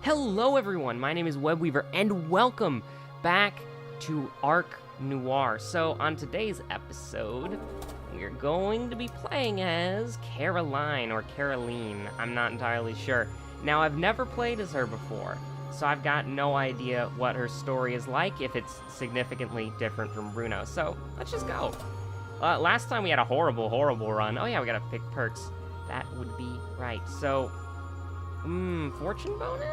Hello everyone, my name is Webweaver, and welcome back to Ark Noir. So, on today's episode, we're going to be playing as Caroline, or Caroline, I'm not entirely sure. Now, I've never played as her before, so I've got no idea what her story is like, if it's significantly different from Bruno. So, let's just go. Last time we had a horrible run. Oh yeah, we gotta pick perks. That would be right. So, fortune bonus?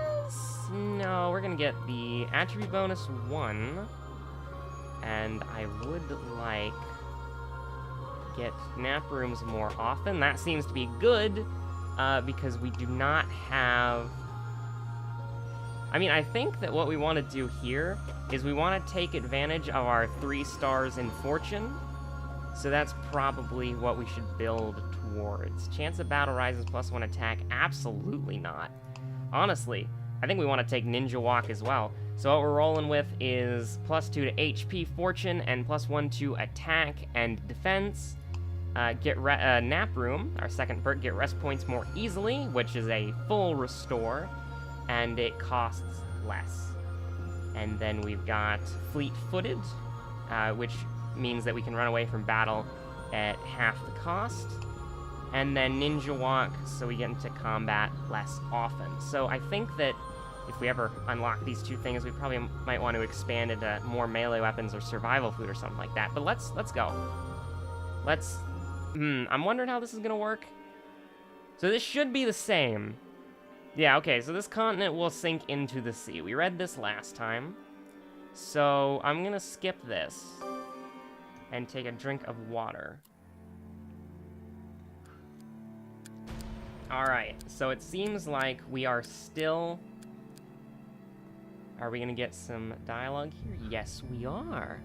No, we're gonna get the attribute bonus 1. And I would like to get nap rooms more often. That seems to be good, because we do not have... I mean, I think that what we want to do here is we want to take advantage of our 3 stars in fortune. So that's probably what we should build towards. Chance of battle rises +1 attack? Absolutely not. Honestly, I think we want to take Ninja Walk as well. So what we're rolling with is +2 to HP, fortune, and +1 to attack and defense. Get Nap Room, our second perk, get rest points more easily, which is a full restore, and it costs less. And then we've got Fleet-Footed, which means that we can run away from battle at half the cost. And then Ninja Walk, so we get into combat less often. So I think that if we ever unlock these 2 things, we probably might want to expand into more melee weapons or survival food or something like that. But let's go. I'm wondering how this is gonna work. So this should be the same. Yeah, okay, so this continent will sink into the sea. We read this last time. So I'm gonna skip this and take a drink of water. Alright, so it seems like we are still... Are we gonna get some dialogue here? Yes, we are.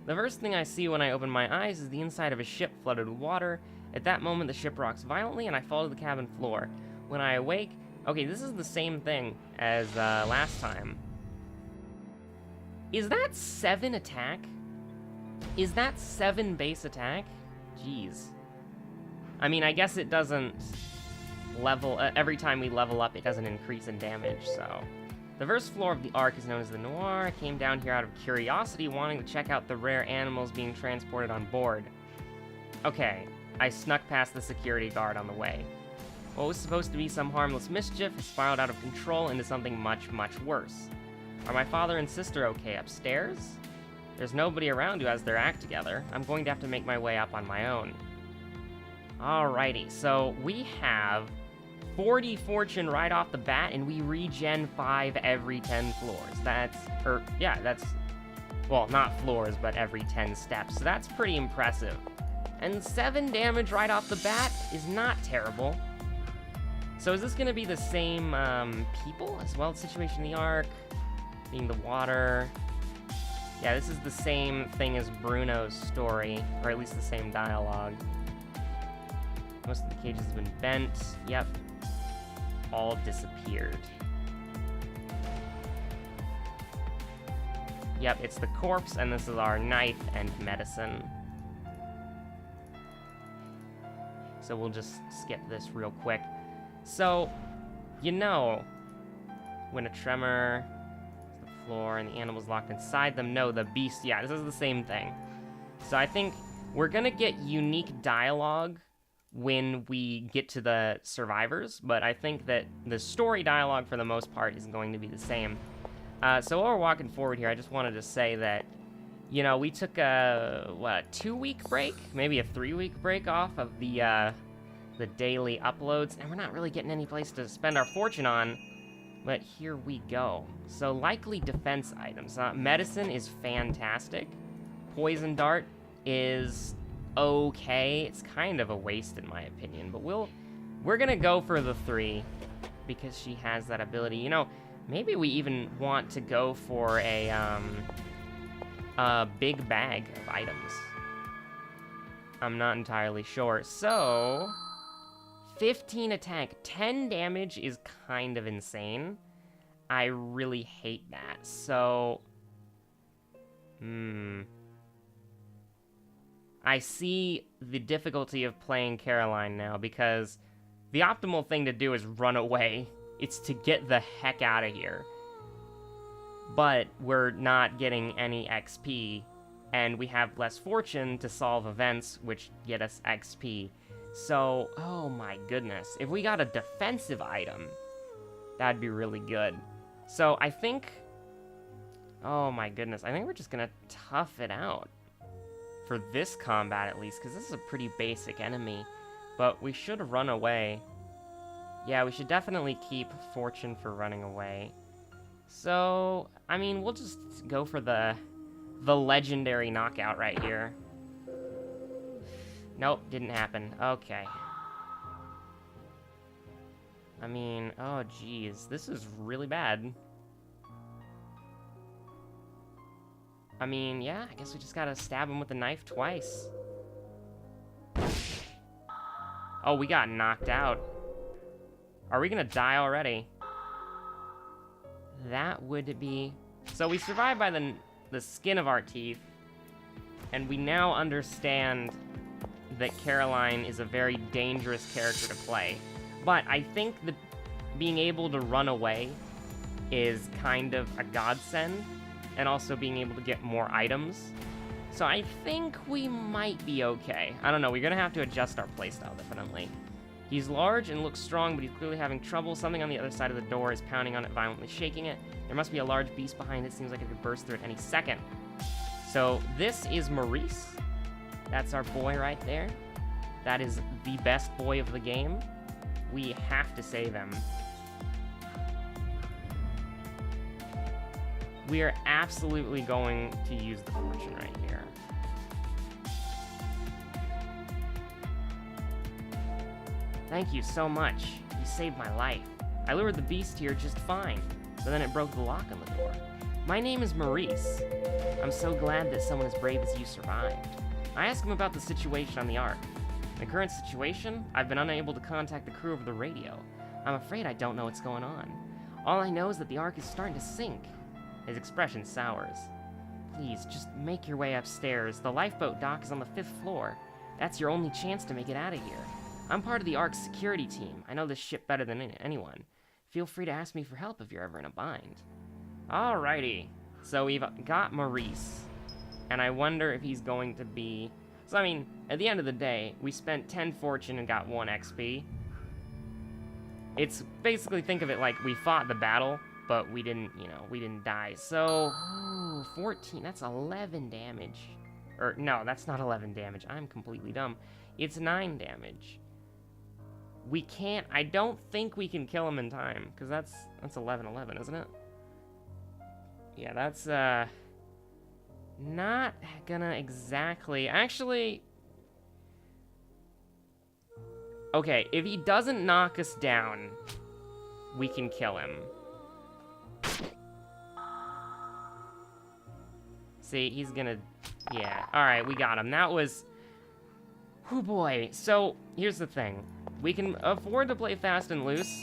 The first thing I see when I open my eyes is the inside of a ship flooded with water. At that moment, the ship rocks violently and I fall to the cabin floor. When I awake... Okay, this is the same thing as last time. Is that 7 attack? Is that 7 base attack? Jeez. I mean, I guess it doesn't level... every time we level up, it doesn't increase in damage, so... The first floor of the Ark is known as the Noir. I came down here out of curiosity, wanting to check out the rare animals being transported on board. Okay, I snuck past the security guard on the way. What was supposed to be some harmless mischief has spiraled out of control into something much, much worse. Are my father and sister okay upstairs? There's nobody around who has their act together. I'm going to have to make my way up on my own. Alrighty, so we have 40 fortune right off the bat, and we regen 5 every 10 floors. That's, well, not floors, but every 10 steps. So that's pretty impressive. And 7 damage right off the bat is not terrible. So is this going to be the same people as well? Situation in the Ark, being the water. Yeah, this is the same thing as Bruno's story, or at least the same dialogue. Most of the cages have been bent. Yep. All disappeared. Yep, it's the corpse, and this is our knife and medicine. So we'll just skip this real quick. So, you know, when a tremor, the floor, and the animal's locked inside them. No, the beast, yeah, this is the same thing. So I think we're gonna get unique dialogue when we get to the survivors, but I think that the story dialogue for the most part is going to be the same. So while we're walking forward here, I just wanted to say that, you know, we took a 2-week break, maybe a 3-week break off of the daily uploads, and we're not really getting any place to spend our fortune on, but here we go. So likely defense items. Medicine is fantastic. Poison dart is okay. It's kind of a waste in my opinion, but we're gonna go for the 3 because she has that ability. You know, maybe we even want to go for a big bag of items. I'm not entirely sure. So 15 attack, 10 damage is kind of insane. I really hate that. So I see the difficulty of playing Caroline now, because the optimal thing to do is run away It's to get the heck out of here. But we're not getting any XP, and we have less fortune to solve events, which get us XP. So, oh my goodness. If we got a defensive item, that'd be really good. So, I think... Oh my goodness. I think we're just gonna tough it out. For this combat, at least, because this is a pretty basic enemy. But we should run away. Yeah, we should definitely keep fortune for running away. So, I mean, we'll just go for the legendary knockout right here. Nope, didn't happen. Okay. I mean, oh geez, this is really bad. I mean, yeah, I guess we just gotta stab him with a knife twice. Oh, we got knocked out. Are we gonna die already? That would be... So we survived by the skin of our teeth, and we now understand that Caroline is a very dangerous character to play. But I think that being able to run away is kind of a godsend, and also being able to get more items. So I think we might be okay. I don't know, we're gonna have to adjust our playstyle, definitely. He's large and looks strong, but he's clearly having trouble. Something on the other side of the door is pounding on it, violently shaking it. There must be a large beast behind it. Seems like it could burst through at any second. So this is Maurice. That's our boy right there. That is the best boy of the game. We have to save him. We are absolutely going to use the fortune right here. Thank you so much. You saved my life. I lured the beast here just fine, but then it broke the lock on the door. My name is Maurice. I'm so glad that someone as brave as you survived. I asked him about the situation on the Ark. The current situation? I've been unable to contact the crew over the radio. I'm afraid I don't know what's going on. All I know is that the Ark is starting to sink. His expression sours. Please, just make your way upstairs. The lifeboat dock is on the 5th floor. That's your only chance to make it out of here. I'm part of the Ark's security team. I know this ship better than anyone. Feel free to ask me for help if you're ever in a bind. Alrighty. So we've got Maurice. And I wonder if he's going to be... So, I mean, at the end of the day, we spent 10 fortune and got 1 XP. It's basically, think of it like we fought the battle, but we didn't, you know, we didn't die. So, ooh, 14, that's 11 damage. Or, no, that's not 11 damage. I'm completely dumb. It's 9 damage. We can't, I don't think we can kill him in time, because that's 11-11, isn't it? Yeah, that's, not gonna exactly, actually, okay, if he doesn't knock us down, we can kill him. See, he's gonna, yeah, alright, we got him. That was, oh boy. So, here's the thing. We can afford to play fast and loose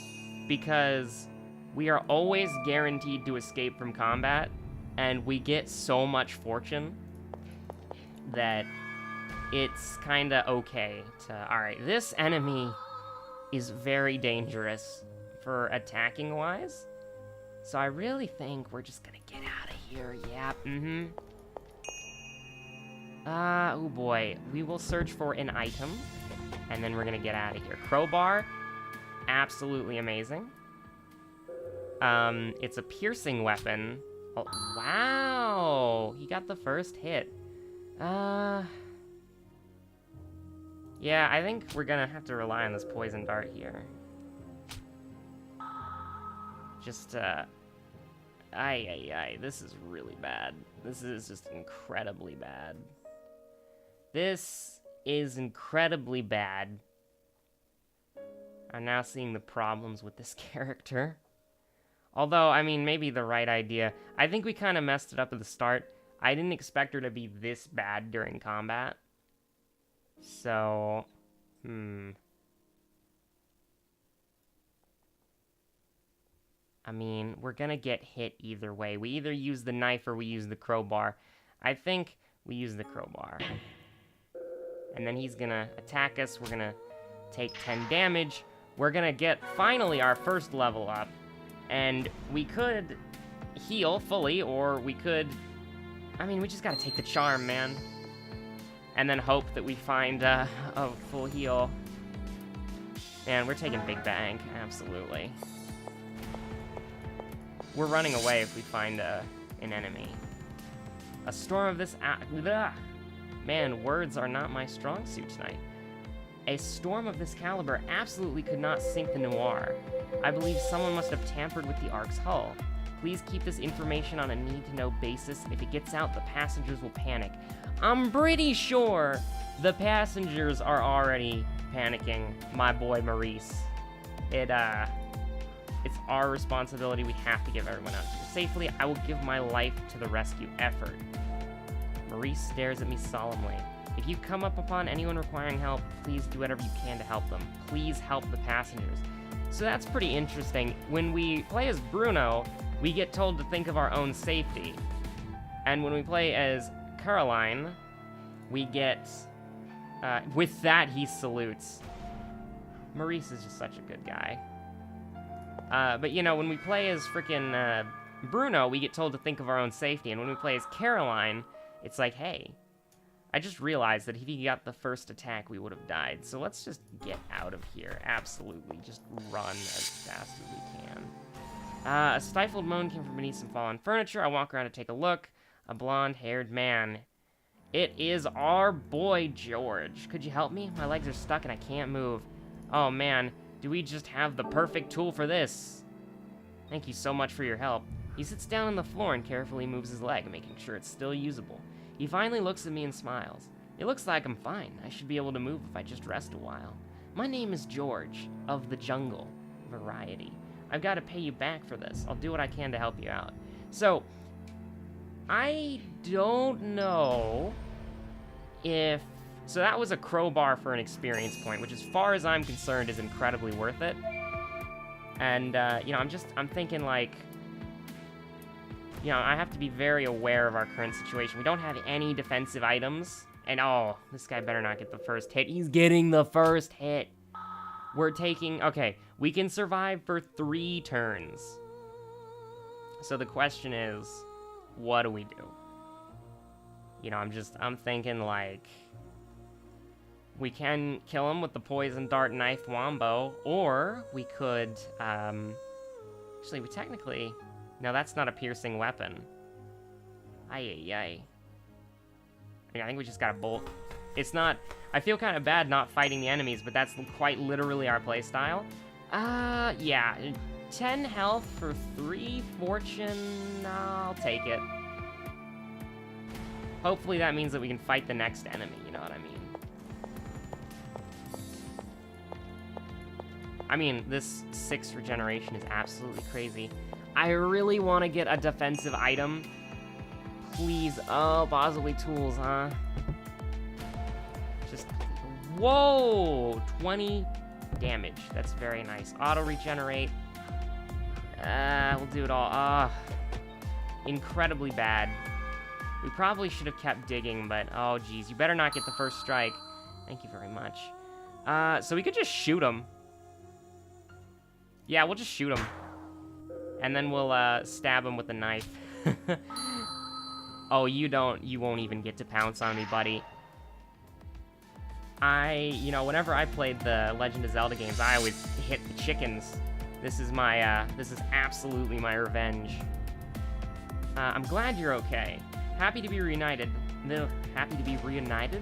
because we are always guaranteed to escape from combat, and we get so much fortune that it's kinda okay to... Alright, this enemy is very dangerous for attacking-wise, so I really think we're just gonna get out of here. Yeah, oh boy. We will search for an item, and then we're gonna get out of here. Crowbar, absolutely amazing. It's a piercing weapon. Oh, wow! He got the first hit. Yeah, I think we're gonna have to rely on this poison dart here. Just, this is really bad. This is just incredibly bad. This is incredibly bad. I'm now seeing the problems with this character. Although, I mean, maybe the right idea. I think we kind of messed it up at the start. I didn't expect her to be this bad during combat. So, I mean, we're gonna get hit either way. We either use the knife or we use the crowbar. I think we use the crowbar. And then he's gonna attack us. We're gonna take 10 damage. we're gonna get, finally, our first level up. And we could heal fully, or we could... I mean, we just gotta take the charm, man. And then hope that we find a full heal. Man, we're taking Big Bang, absolutely. We're running away if we find an enemy. A storm of this... Man, words are not my strong suit tonight. A storm of this caliber absolutely could not sink the Noir. I believe someone must have tampered with the Ark's hull. Please keep this information on a need-to-know basis. If it gets out, the passengers will panic. I'm pretty sure the passengers are already panicking, my boy Maurice. It's our responsibility. We have to get everyone out here safely. I will give my life to the rescue effort. Maurice stares at me solemnly. If you come up upon anyone requiring help, please do whatever you can to help them. Please help the passengers. So that's pretty interesting. When we play as Bruno, we get told to think of our own safety. And when we play as Caroline, we get... with that, he salutes. Maurice is just such a good guy. But, you know, when we play as frickin' Bruno, we get told to think of our own safety. And when we play as Caroline, it's like, hey, I just realized that if he got the first attack, we would have died. So let's just get out of here. Absolutely. Just run as fast as we can. A stifled moan came from beneath some fallen furniture. I walk around to take a look. A blonde-haired man. It is our boy, George. Could you help me? My legs are stuck and I can't move. Oh, man. Do we just have the perfect tool for this? Thank you so much for your help. He sits down on the floor and carefully moves his leg, making sure it's still usable. He finally looks at me and smiles. It looks like I'm fine. I should be able to move if I just rest a while. My name is George, of the jungle. Variety. I've got to pay you back for this. I'll do what I can to help you out. So, I don't know if... So that was a crowbar for an experience point, which as far as I'm concerned is incredibly worth it. And, you know, I'm thinking like... You know, I have to be very aware of our current situation. We don't have any defensive items. And, oh, this guy better not get the first hit. He's getting the first hit. We're taking... Okay, we can survive for 3 turns. So the question is, what do we do? You know, I'm thinking, like... We can kill him with the poison dart knife wombo, or we could, actually, we technically... No, that's not a piercing weapon. Ay. I think we just gotta bolt. It's not... I feel kind of bad not fighting the enemies, but that's quite literally our playstyle. Yeah. 10 health for 3 fortune. I'll take it. Hopefully that means that we can fight the next enemy, you know what I mean? I mean, this 6 regeneration is absolutely crazy. I really want to get a defensive item. Please. Oh, possibly tools, huh? Just... Whoa! 20 damage. That's very nice. Auto-regenerate. We'll do it all. Incredibly bad. We probably should have kept digging, but... Oh, geez. You better not get the first strike. Thank you very much. So we could just shoot him. Yeah, we'll just shoot him. And then we'll, stab him with a knife. Oh, you won't even get to pounce on me, buddy. You know, whenever I played the Legend of Zelda games, I always hit the chickens. This is absolutely my revenge. I'm glad you're okay. Happy to be reunited. Happy to be reunited?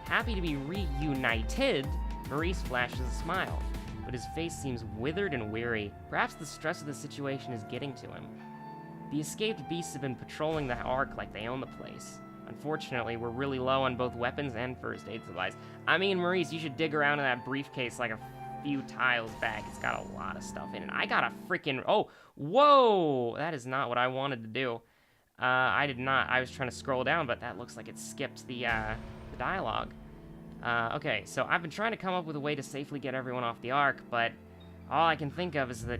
Happy to be reunited? Maurice flashes a smile. But his face seems withered and weary. Perhaps the stress of the situation is getting to him. The escaped beasts have been patrolling the Ark like they own the place. Unfortunately, we're really low on both weapons and first aid supplies. I mean, Maurice, you should dig around in that briefcase like a few tiles back. It's got a lot of stuff in it. I got a freaking... Oh, whoa! That is not what I wanted to do. I did not. I was trying to scroll down, but that looks like it skipped the dialogue. Okay, so I've been trying to come up with a way to safely get everyone off the Ark, but all I can think of is that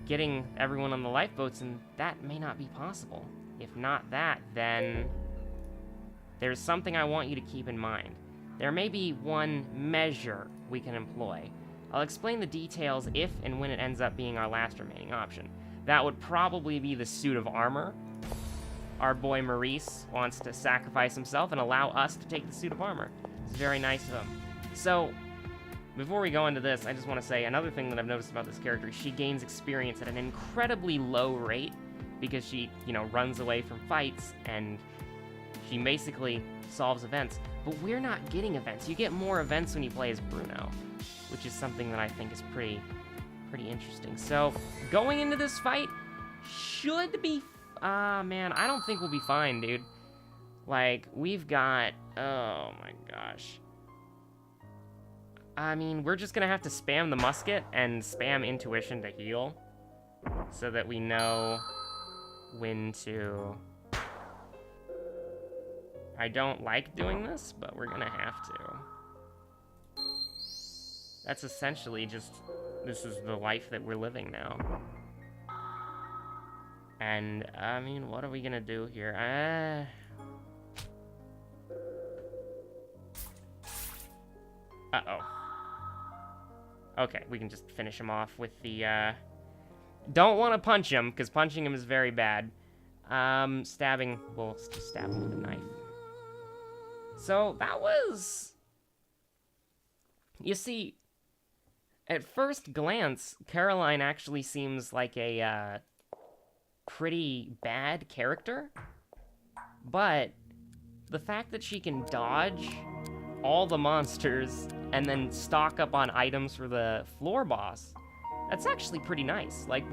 getting everyone on the lifeboats, and that may not be possible. If not that, then there's something I want you to keep in mind. There may be one measure we can employ. I'll explain the details if and when it ends up being our last remaining option. That would probably be the suit of armor. Our boy Maurice wants to sacrifice himself and allow us to take the suit of armor. It's very nice of him. So, before we go into this, I just want to say another thing that I've noticed about this character is she gains experience at an incredibly low rate because she, runs away from fights and she basically solves events. But we're not getting events. You get more events when you play as Bruno, which is something that I think is pretty interesting. So, going into this fight should be... man, I don't think we'll be fine, dude. Like, we've got... Oh, my gosh. I mean, we're just gonna have to spam the musket and spam intuition to heal so that we know when to... I don't like doing this, but we're gonna have to. That's essentially just... This is the life that we're living now. And, I mean, what are we gonna do here? Uh-oh. Okay, we can just finish him off with the, Don't want to punch him, because punching him is very bad. Stabbing... We'll just stab him with a knife. So, that was... You see, at first glance, Caroline actually seems like a, pretty bad character, but the fact that she can dodge all the monsters and then stock up on items for the floor boss, that's actually pretty nice. Like,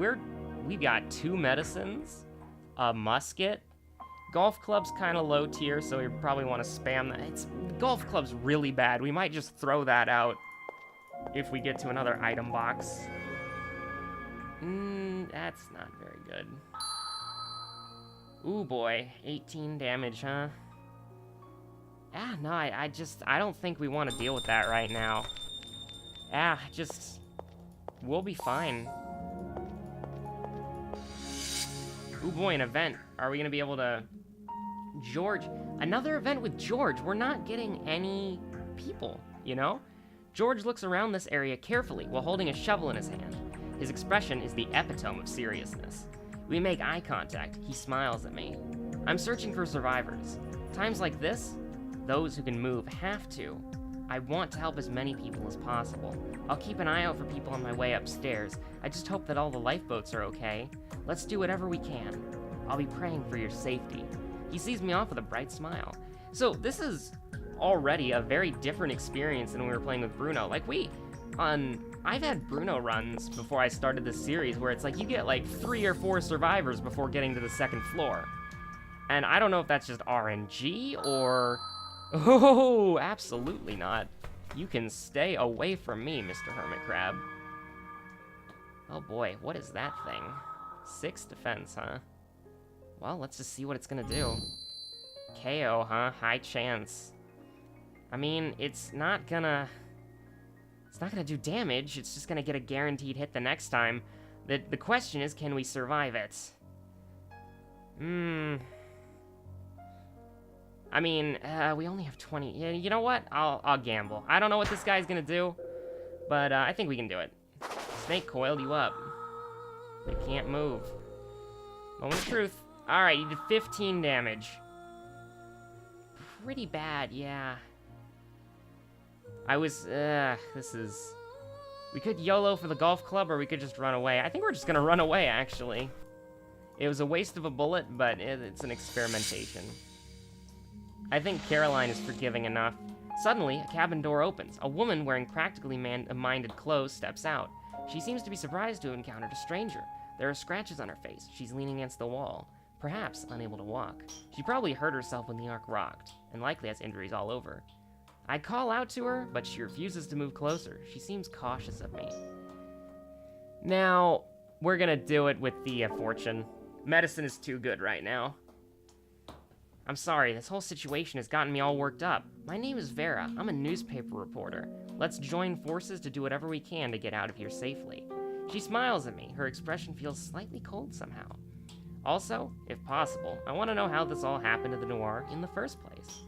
we've got 2 medicines, a musket, golf club's kind of low tier, so we probably want to spam that. Golf club's really bad. We might just throw that out if we get to another item box. That's not very good. Ooh boy, 18 damage, huh? No, I don't think we want to deal with that right now. We'll be fine. Ooh boy, an event. Are we gonna be able to... George, another event with George. We're not getting any people, George looks around this area carefully while holding a shovel in his hand. His expression is the epitome of seriousness. We make eye contact. He smiles at me. I'm searching for survivors. Times like this, those who can move have to. I want to help as many people as possible. I'll keep an eye out for people on my way upstairs. I just hope that all the lifeboats are okay. Let's do whatever we can. I'll be praying for your safety. He sees me off with a bright smile. So this is already a very different experience than when we were playing with Bruno. Like, I've had Bruno runs before I started this series where it's like you get like 3 or 4 survivors before getting to the second floor. And I don't know if that's just RNG or... Oh, absolutely not. You can stay away from me, Mr. Hermit Crab. Oh boy, what is that thing? 6 defense, huh? Well, let's just see what it's gonna do. KO, huh? High chance. I mean, it's not gonna do damage. It's just gonna get a guaranteed hit the next time. The question is, can we survive it? I mean, we only have 20. Yeah, you know what? I'll gamble. I don't know what this guy's gonna do, but I think we can do it. Snake coiled you up. You can't move. Moment of truth. All right, you did 15 damage. Pretty bad, yeah. This is... We could YOLO for the golf club, or we could just run away. I think we're just gonna run away, actually. It was a waste of a bullet, but it's an experimentation. I think Caroline is forgiving enough. Suddenly, a cabin door opens. A woman wearing practically minded clothes steps out. She seems to be surprised to have encountered a stranger. There are scratches on her face. She's leaning against the wall, perhaps unable to walk. She probably hurt herself when the Ark rocked, and likely has injuries all over. I call out to her, but she refuses to move closer. She seems cautious of me. Now, we're gonna do it with the fortune. Medicine is too good right now. I'm sorry, this whole situation has gotten me all worked up. My name is Vera. I'm a newspaper reporter. Let's join forces to do whatever we can to get out of here safely. She smiles at me. Her expression feels slightly cold somehow. Also, if possible, I want to know how this all happened to the Noir in the first place.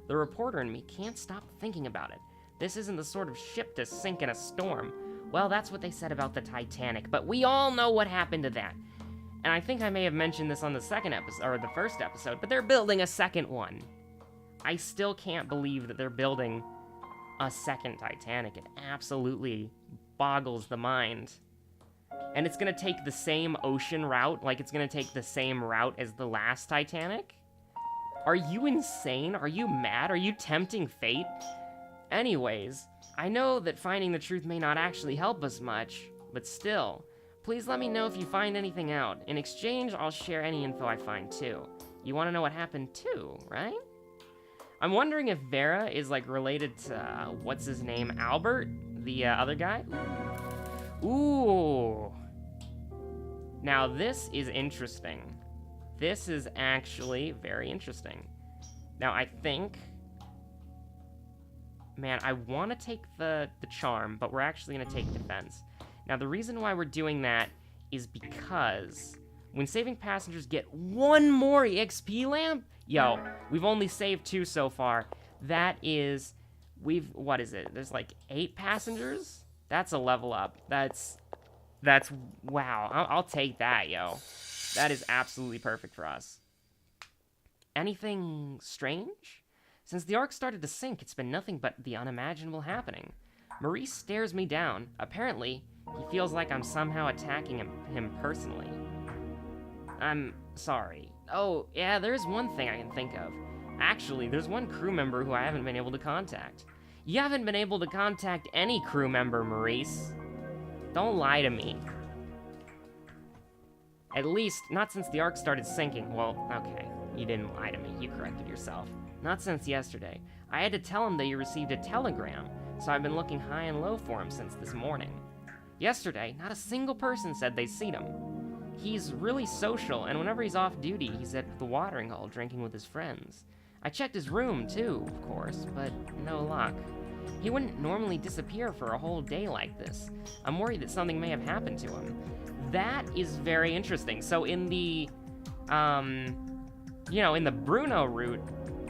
The reporter in me can't stop thinking about it. This isn't the sort of ship to sink in a storm. Well, that's what they said about the Titanic, but we all know what happened to that. And I think I may have mentioned this on the second episode, or the first episode, but they're building a second one. I still can't believe that they're building a second Titanic. It absolutely boggles the mind. And it's gonna take the same ocean route, like it's gonna take the same route as the last Titanic? Are you insane? Are you mad? Are you tempting fate? Anyways, I know that finding the truth may not actually help us much, but still, please let me know if you find anything out. In exchange, I'll share any info I find too. You wanna know what happened too, right? I'm wondering if Vera is like related to, what's his name, Albert? The other guy? Ooh. Now this is interesting. This is actually very interesting. Now I think, man, I want to take the charm, but we're actually going to take defense. Now the reason why we're doing that is because when saving passengers get one more EXP lamp, yo, we've only saved 2 so far. That is, what is it? There's like 8 passengers? That's a level up. That's wow. I'll take that, yo. That is absolutely perfect for us. Anything strange? Since the Ark started to sink, it's been nothing but the unimaginable happening. Maurice stares me down. Apparently, he feels like I'm somehow attacking him personally. I'm sorry. Oh, yeah, there's one thing I can think of. Actually, there's one crew member who I haven't been able to contact. You haven't been able to contact any crew member, Maurice. Don't lie to me. At least, not since the Ark started sinking. Well, okay, you didn't lie to me. You corrected yourself. Not since yesterday. I had to tell him that you received a telegram, so I've been looking high and low for him since this morning. Yesterday, not a single person said they'd seen him. He's really social, and whenever he's off duty, he's at the watering hole drinking with his friends. I checked his room, too, of course, but no luck. He wouldn't normally disappear for a whole day like this. I'm worried that something may have happened to him. That is very interesting. So in the, in the Bruno route,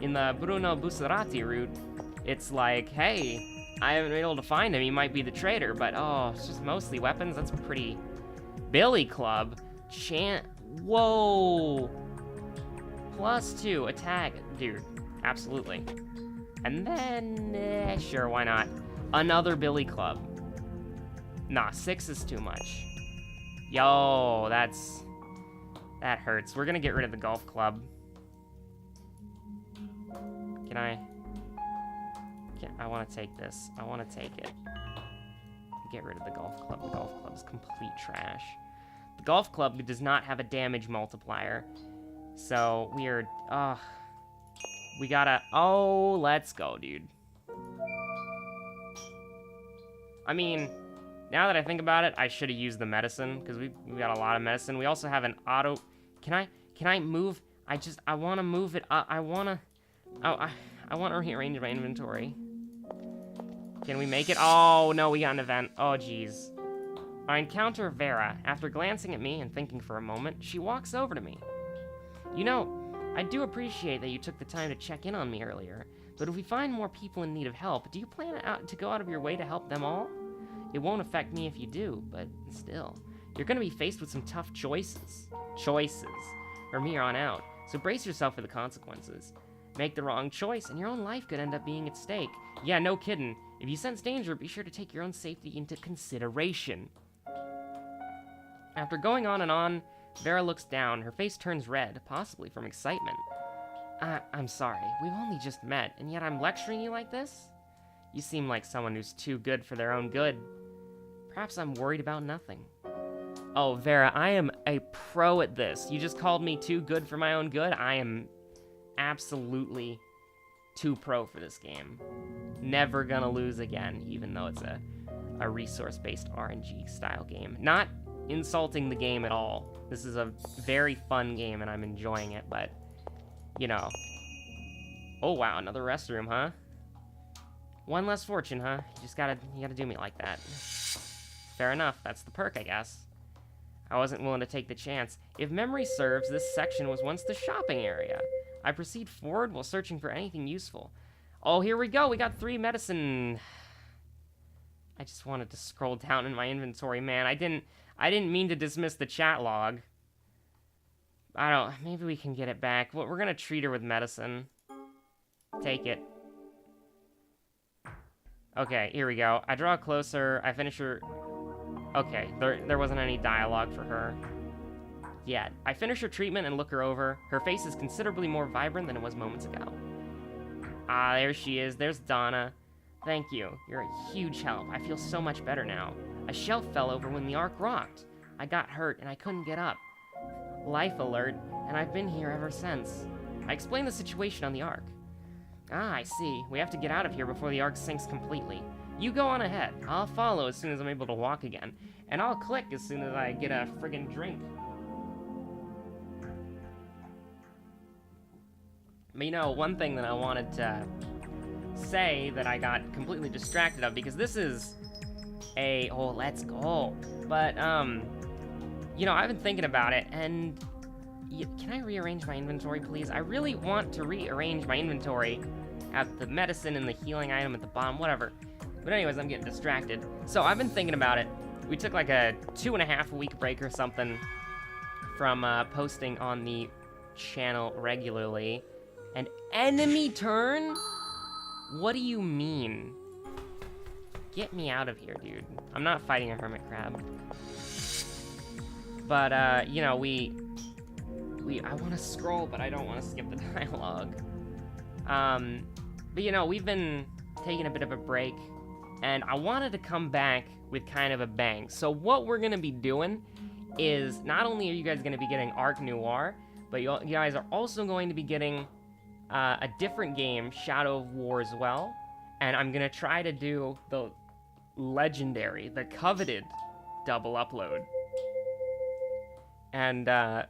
in the Bruno Bussarati route, it's like, hey, I haven't been able to find him. He might be the traitor, but oh, it's just mostly weapons. That's pretty. Billy Club, whoa. +2 attack, dude. Absolutely. And then, sure, why not? Another Billy Club. Nah, 6 is too much. Yo, that hurts. We're gonna get rid of the golf club. I want to take this. I want to take it. Get rid of the golf club. The golf club is complete trash. The golf club does not have a damage multiplier. So, weird. We gotta... Oh, let's go, dude. I mean, now that I think about it, I should have used the medicine, because we got a lot of medicine. We also have an auto... Can I move? I want to move it. I want to rearrange my inventory. Can we make it? Oh, no, we got an event. Oh, jeez. I encounter Vera. After glancing at me and thinking for a moment, she walks over to me. You know, I do appreciate that you took the time to check in on me earlier, but if we find more people in need of help, do you plan to go out of your way to help them all? It won't affect me if you do, but still. You're gonna be faced with some tough choices. From here on out, so brace yourself for the consequences. Make the wrong choice, and your own life could end up being at stake. Yeah, no kidding. If you sense danger, be sure to take your own safety into consideration. After going on and on, Vera looks down. Her face turns red, possibly from excitement. I'm sorry. We've only just met, and yet I'm lecturing you like this? You seem like someone who's too good for their own good. Perhaps I'm worried about nothing. Oh, Vera, I am a pro at this. You just called me too good for my own good? I am absolutely too pro for this game. Never gonna lose again, even though it's a resource-based RNG style game. Not insulting the game at all. This is a very fun game and I'm enjoying it, but, you know. Oh wow, another restroom, huh? One less fortune, huh? You gotta do me like that. Fair enough, that's the perk, I guess. I wasn't willing to take the chance. If memory serves, this section was once the shopping area. I proceed forward while searching for anything useful. Oh, here we go, we got 3 medicine. I just wanted to scroll down in my inventory, man. I didn't mean to dismiss the chat log. Maybe we can get it back. Well, we're gonna treat her with medicine. Take it. Okay, here we go. I draw closer, I finish her... Okay, there wasn't any dialogue for her yet. I finish her treatment and look her over. Her face is considerably more vibrant than it was moments ago. Ah, there she is. There's Donna. Thank you. You're a huge help. I feel so much better now. A shelf fell over when the Ark rocked. I got hurt and I couldn't get up. Life alert, and I've been here ever since. I explained the situation on the Ark. Ah, I see. We have to get out of here before the Ark sinks completely. You go on ahead. I'll follow as soon as I'm able to walk again. And I'll click as soon as I get a friggin' drink. But you know, one thing that I wanted to say that I got completely distracted of, because this is oh, let's go. But, you know, I've been thinking about it, and can I rearrange my inventory, please? I really want to rearrange my inventory at the medicine and the healing item at the bottom, whatever. But anyways, I'm getting distracted. So I've been thinking about it. We took like a 2.5 week break or something from posting on the channel regularly. An enemy turn? What do you mean? Get me out of here, dude. I'm not fighting a hermit crab. But, you know, I want to scroll, but I don't want to skip the dialogue. But, you know, we've been taking a bit of a break, and I wanted to come back with kind of a bang. So what we're going to be doing is, not only are you guys going to be getting Ark Noir, but you guys are also going to be getting a different game, Shadow of War, as well. And I'm going to try to do the legendary, the coveted double upload. And, oh,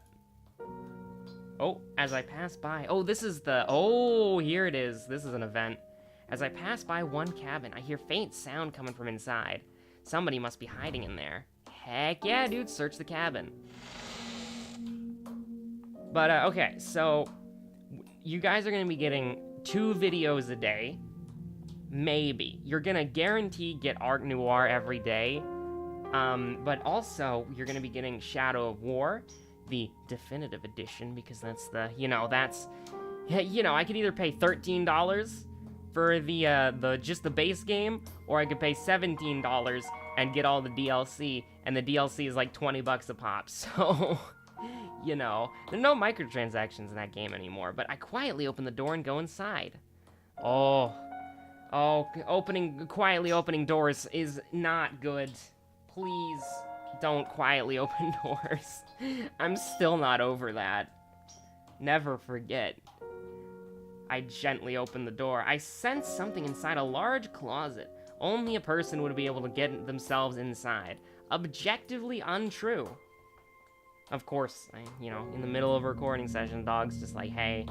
as I pass by... Oh, this is the... Oh, here it is. This is an event. As I pass by one cabin, I hear faint sound coming from inside. Somebody must be hiding in there. Heck yeah, dude, search the cabin. But, okay, so... You guys are going to be getting 2 videos a day. Maybe. You're going to guarantee get Ark Noir every day. But also, you're going to be getting Shadow of War, the definitive edition, because that's the, you know, that's... You know, I could either pay $13 for the just the base game, or I could pay $17 and get all the DLC, and the DLC is like 20 bucks a pop, so... You know, there are no microtransactions in that game anymore, but I quietly open the door and go inside. Oh, quietly opening doors is not good. Please don't quietly open doors. I'm still not over that. Never forget. I gently open the door. I sense something inside a large closet. Only a person would be able to get themselves inside. Objectively untrue. Of course, you know, in the middle of a recording session, dog's just like, hey,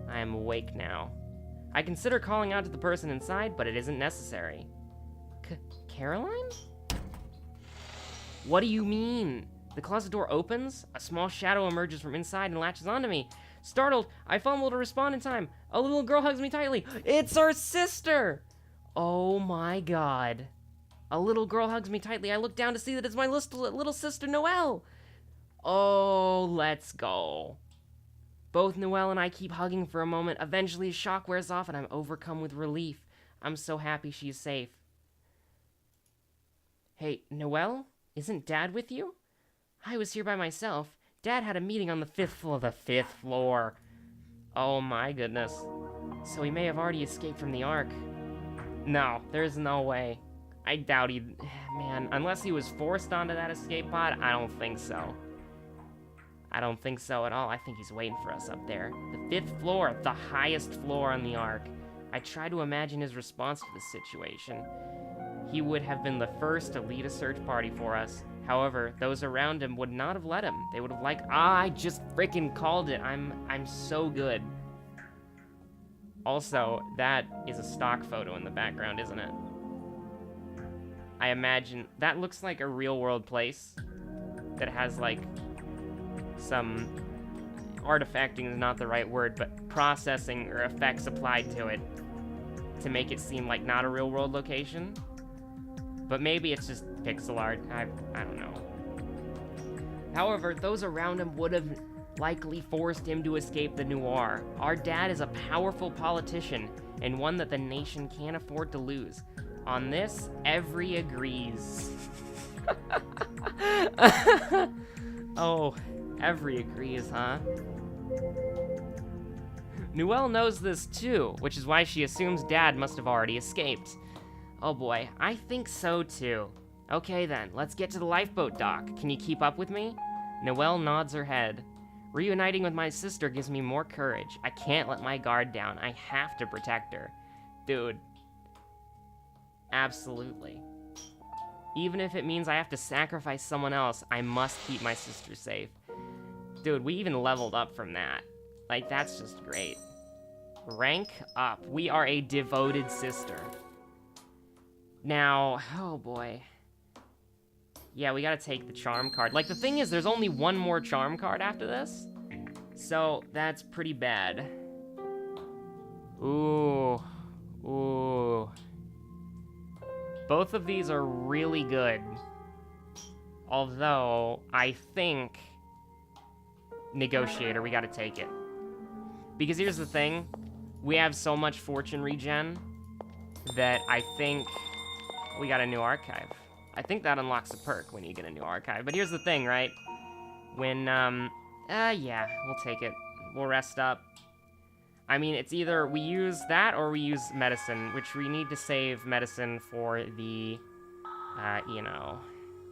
I am awake now. I consider calling out to the person inside, but it isn't necessary. Caroline? What do you mean? The closet door opens, a small shadow emerges from inside and latches onto me. Startled, I fumble to respond in time. A little girl hugs me tightly. It's our sister! Oh my god. A little girl hugs me tightly. I look down to see that it's my little sister, Noelle. Oh, let's go. Both Noelle and I keep hugging for a moment. Eventually, shock wears off and I'm overcome with relief. I'm so happy she's safe. Hey, Noelle? Isn't Dad with you? I was here by myself. Dad had a meeting on the 5th floor. The 5th floor. Oh my goodness. So he may have already escaped from the Ark. No, there's no way. I doubt he'd... Man, unless he was forced onto that escape pod, I don't think so. I don't think so at all. I think he's waiting for us up there. The 5th floor, the highest floor on the Ark. I try to imagine his response to this situation. He would have been the first to lead a search party for us. However, those around him would not have let him. They would have I just freaking called it. I'm so good. Also, that is a stock photo in the background, isn't it? I imagine that looks like a real world place that has like some artifacting is not the right word, but processing or effects applied to it to make it seem like not a real world location. But maybe it's just pixel art. I don't know. However, those around him would have likely forced him to escape the Noir. Our dad is a powerful politician, and one that the nation can't afford to lose. On this, every agrees. Oh, every agrees, huh? Noelle knows this too, which is why she assumes Dad must have already escaped. Oh boy, I think so too. Okay then, let's get to the lifeboat dock. Can you keep up with me? Noelle nods her head. Reuniting with my sister gives me more courage. I can't let my guard down. I have to protect her. Dude. Absolutely. Even if it means I have to sacrifice someone else, I must keep my sister safe. Dude, we even leveled up from that. Like, that's just great. Rank up. We are a devoted sister. Now, oh boy. Yeah, we gotta take the charm card. Like, the thing is, there's only one more charm card after this. So, that's pretty bad. Ooh. Ooh. Both of these are really good. Although, I think... Negotiator, we gotta take it. Because here's the thing. We have so much fortune regen that I think we got a new archive. I think that unlocks a perk when you get a new archive. But here's the thing, right? When, yeah, we'll take it. We'll rest up. I mean, it's either we use that or we use medicine, which we need to save medicine for the, you know,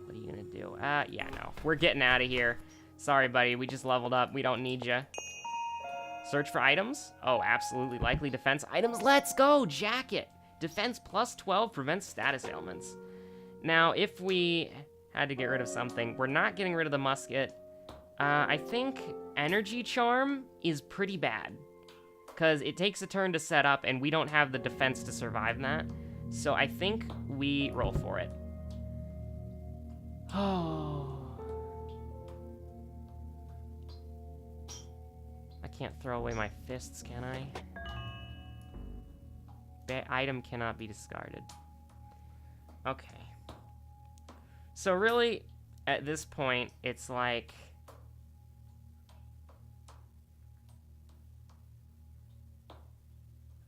what are you gonna do? Yeah, no. We're getting out of here. Sorry, buddy, we just leveled up. We don't need you. Search for items? Oh, absolutely. Likely defense items. Let's go! Jacket! Defense plus 12 prevents status ailments. Now, if we had to get rid of something, we're not getting rid of the musket. I think energy charm is pretty bad, because it takes a turn to set up, and we don't have the defense to survive that. So I think we roll for it. Oh. I can't throw away my fists, can I? Item cannot be discarded. Okay. So really, at this point, it's like...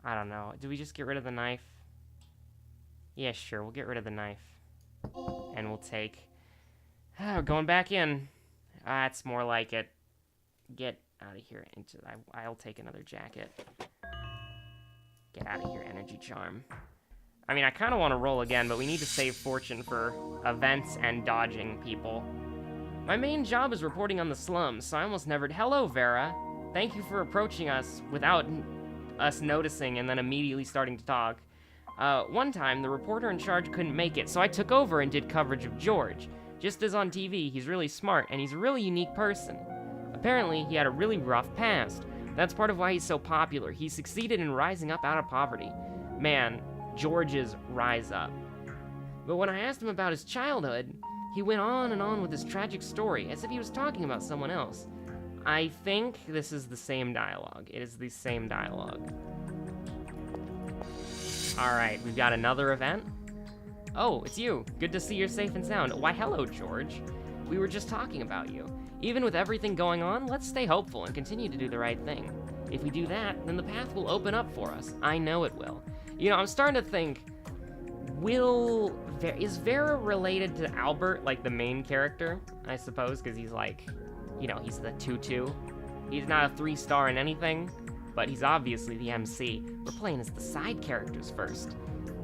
I don't know. Do we just get rid of the knife? Yeah, sure. We'll get rid of the knife. And we'll take... we're going back in. That's more like it. Get out of here. I'll take another jacket. Get out of here, energy charm. I mean, I kind of want to roll again, but we need to save fortune for events and dodging people. My main job is reporting on the slums, so I almost never... Hello, Vera. Thank you for approaching us without us noticing and then immediately starting to talk. One time, the reporter in charge couldn't make it, so I took over and did coverage of George. Just as on TV, he's really smart, and he's a really unique person. Apparently, he had a really rough past. That's part of why he's so popular. He succeeded in rising up out of poverty. Man, George's rise up. But when I asked him about his childhood, he went on and on with his tragic story, as if he was talking about someone else. I think this is the same dialogue. It is the same dialogue. Alright, we've got another event. Oh, it's you. Good to see you're safe and sound. Why, hello, George. We were just talking about you. Even with everything going on, let's stay hopeful and continue to do the right thing. If we do that, then the path will open up for us. I know it will. You know, I'm starting to think, is Vera related to Albert, like the main character? I suppose, because he's like, you know, he's the 2-2. He's not a 3-star in anything, but he's obviously the MC. We're playing as the side characters first.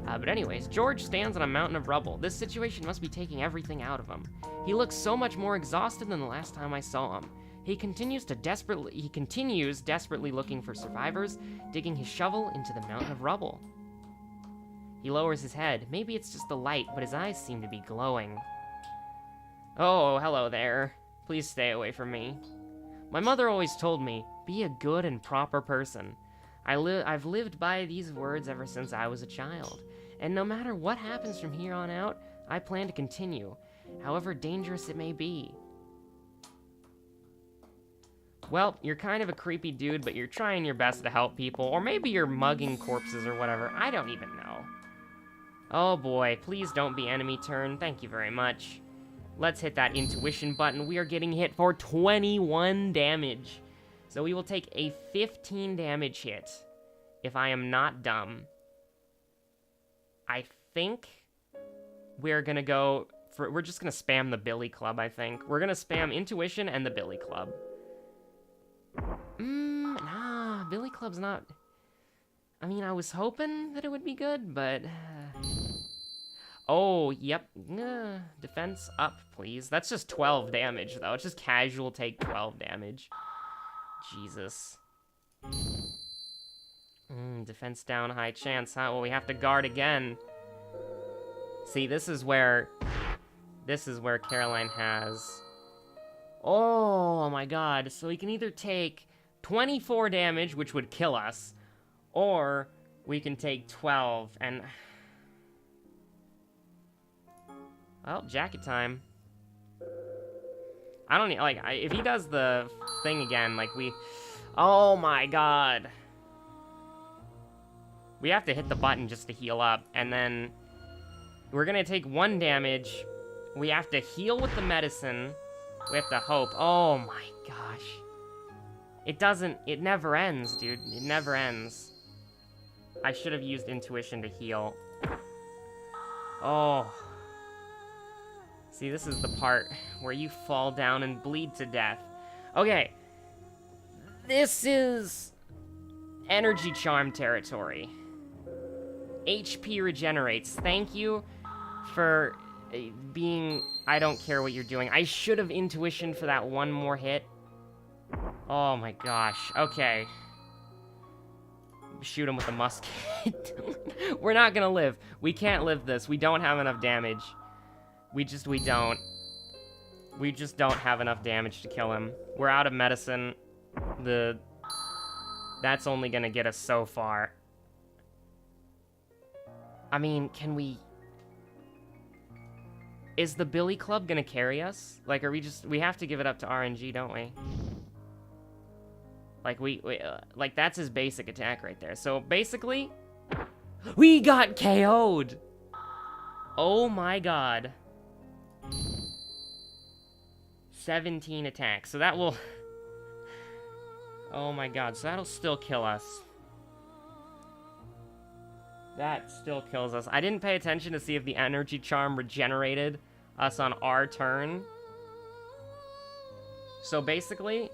But anyways, George stands on a mountain of rubble. This situation must be taking everything out of him. He looks so much more exhausted than the last time I saw him. He continues desperately looking for survivors, digging his shovel into the mountain of rubble. He lowers his head. Maybe it's just the light, but his eyes seem to be glowing. Oh, hello there. Please stay away from me. My mother always told me, be a good and proper person. I've lived by these words ever since I was a child. And no matter what happens from here on out, I plan to continue, however dangerous it may be. Well, you're kind of a creepy dude, but you're trying your best to help people, or maybe you're mugging corpses or whatever. I don't even know. Oh boy, please don't be enemy turn. Thank you very much. Let's hit that intuition button. We are getting hit for 21 damage. So we will take a 15 damage hit if I am not dumb. I think we're gonna go for, we're just gonna spam the Billy Club, I think. We're gonna spam intuition and the Billy Club. Nah, Billy Club's not... I mean, I was hoping that it would be good, but... Oh, yep. Defense up, please. That's just 12 damage, though. It's just casual take 12 damage. Jesus. Defense down, high chance, huh? Well, we have to guard again. See, this is where Caroline has... Oh, my god. So we can either take 24 damage, which would kill us, or we can take 12, and... Well, jacket time. I don't need, like, if he does the thing again, like, we... Oh my god. We have to hit the button just to heal up, and then we're gonna take 1 damage. We have to heal with the medicine. We have to hope. Oh my gosh. It never ends, dude. It never ends. I should have used intuition to heal. Oh. See, this is the part where you fall down and bleed to death. Okay. This is energy charm territory. HP regenerates. Thank you for being... I don't care what you're doing. I should have intuition for that one more hit. Oh my gosh. Okay. Shoot him with a musket. We're not gonna live. We can't live this. We don't have enough damage. We just don't have enough damage to kill him. We're out of medicine. That's only gonna get us so far. I mean, can we... Is the Billy Club gonna carry us? Like, are we just... We have to give it up to RNG, don't we? Like, like, that's his basic attack right there. So, basically, we got KO'd! Oh my god. 17 attacks. So that will... Oh my god. So that'll still kill us. That still kills us. I didn't pay attention to see if the energy charm regenerated us on our turn. So basically,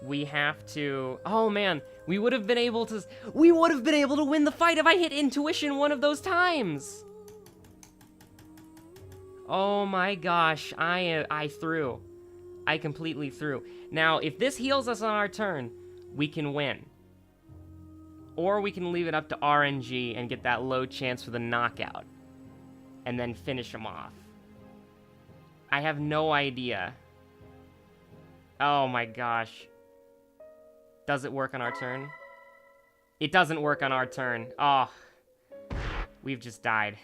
we have to... Oh man, we would have been able to win the fight if I hit intuition one of those times. Oh my gosh, I threw. I completely threw. Now, if this heals us on our turn, we can win. Or we can leave it up to RNG and get that low chance for the knockout. And then finish him off. I have no idea. Oh my gosh. Does it work on our turn? It doesn't work on our turn. Oh. We've just died.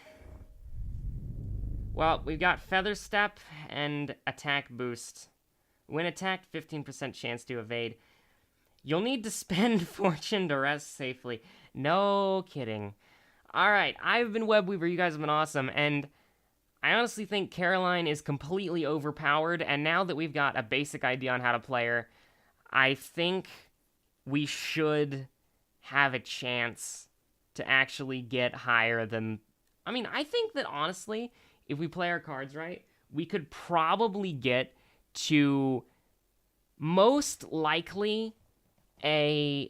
Well, we've got Feather Step and Attack Boost. When attacked, 15% chance to evade. You'll need to spend fortune to rest safely. No kidding. Alright, I've been Webweaver, you guys have been awesome, and I honestly think Caroline is completely overpowered, and now that we've got a basic idea on how to play her, I think we should have a chance to actually get higher than... I mean, I think that honestly, if we play our cards right, we could probably get to most likely we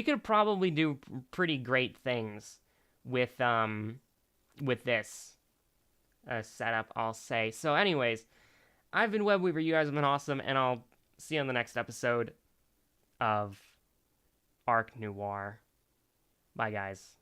could probably do pretty great things with this setup, I'll say. So anyways, I've been Webweaver, you guys have been awesome, and I'll see you on the next episode of Ark Noir. Bye guys.